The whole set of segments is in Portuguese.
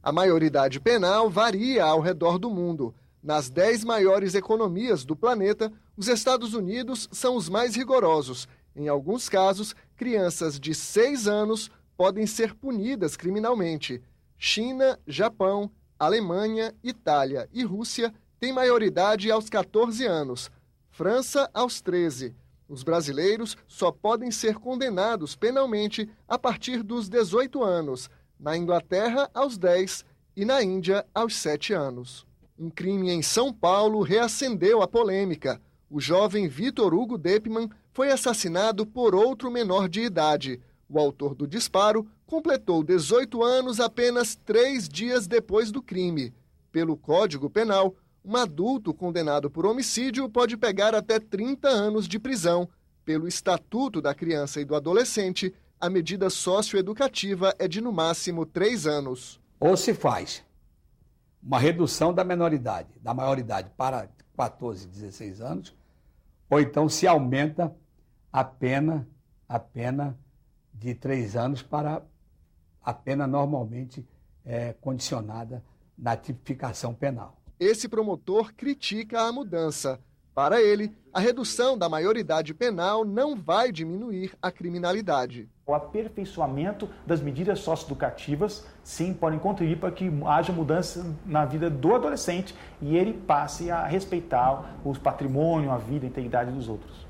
A maioridade penal varia ao redor do mundo. Nas 10 maiores economias do planeta, os Estados Unidos são os mais rigorosos. Em alguns casos, crianças de 6 anos podem ser punidas criminalmente. China, Japão, Alemanha, Itália e Rússia têm maioridade aos 14 anos. França, aos 13. Os brasileiros só podem ser condenados penalmente a partir dos 18 anos. Na Inglaterra, aos 10 e na Índia, aos 7 anos. Um crime em São Paulo reacendeu a polêmica. O jovem Vitor Hugo Deppmann foi assassinado por outro menor de idade. O autor do disparo completou 18 anos apenas 3 dias depois do crime. Pelo Código Penal, um adulto condenado por homicídio pode pegar até 30 anos de prisão. Pelo Estatuto da Criança e do Adolescente, a medida socioeducativa é de no máximo 3 anos. Ou se faz uma redução da maioridade para 14, 16 anos, ou então se aumenta a pena de 3 anos para a pena normalmente condicionada na tipificação penal. Esse promotor critica a mudança. Para ele, a redução da maioridade penal não vai diminuir a criminalidade. O aperfeiçoamento das medidas socioeducativas, sim, podem contribuir para que haja mudança na vida do adolescente e ele passe a respeitar o patrimônio, a vida, a integridade dos outros.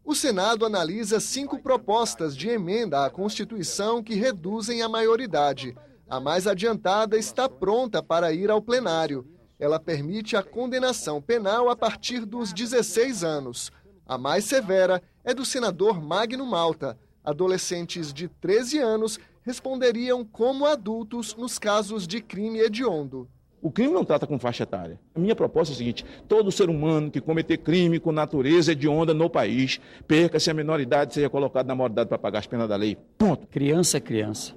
O Senado analisa 5 propostas de emenda à Constituição que reduzem a maioridade. A mais adiantada está pronta para ir ao plenário. Ela permite a condenação penal a partir dos 16 anos. A mais severa é do senador Magno Malta. Adolescentes de 13 anos responderiam como adultos nos casos de crime hediondo. O crime não trata com faixa etária. A minha proposta é a seguinte: todo ser humano que cometer crime com natureza hedionda no país, perca-se a menoridade, seja colocado na maioridade para pagar as penas da lei. Ponto. Criança é criança,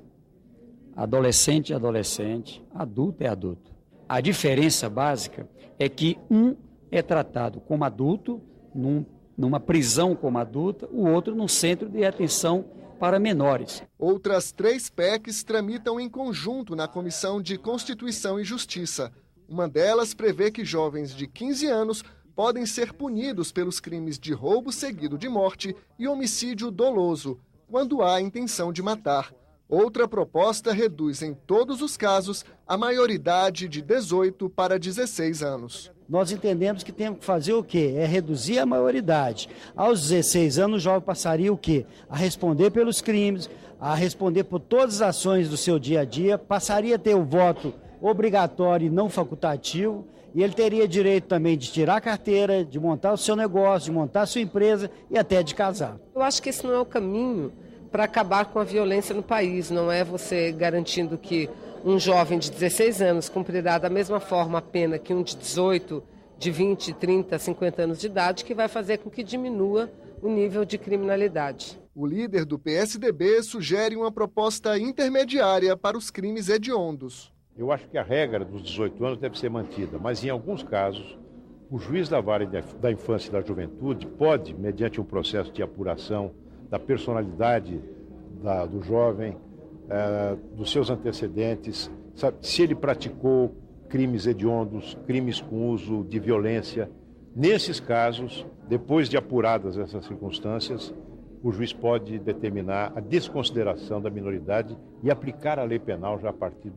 adolescente é adolescente, adulto é adulto. A diferença básica é que um é tratado como adulto, numa prisão como adulta, o outro num centro de retenção para menores. Outras 3 PECs tramitam em conjunto na Comissão de Constituição e Justiça. Uma delas prevê que jovens de 15 anos podem ser punidos pelos crimes de roubo seguido de morte e homicídio doloso, quando há intenção de matar. Outra proposta reduz em todos os casos a maioridade de 18 para 16 anos. Nós entendemos que temos que fazer o quê? É reduzir a maioridade. Aos 16 anos, o jovem passaria o quê? A responder pelos crimes, a responder por todas as ações do seu dia a dia, passaria a ter o voto obrigatório e não facultativo, e ele teria direito também de tirar a carteira, de montar o seu negócio, de montar a sua empresa e até de casar. Eu acho que esse não é o caminho para acabar com a violência no país. Não é você garantindo que um jovem de 16 anos cumprirá da mesma forma a pena que um de 18, de 20, 30, 50 anos de idade, que vai fazer com que diminua o nível de criminalidade. O líder do PSDB sugere uma proposta intermediária para os crimes hediondos. Eu acho que a regra dos 18 anos deve ser mantida, mas em alguns casos, o juiz da vara da infância e da juventude pode, mediante um processo de apuração da personalidade do jovem, dos seus antecedentes, sabe, se ele praticou crimes hediondos, crimes com uso de violência. Nesses casos, depois de apuradas essas circunstâncias, o juiz pode determinar a desconsideração da minoridade e aplicar a lei penal já a partir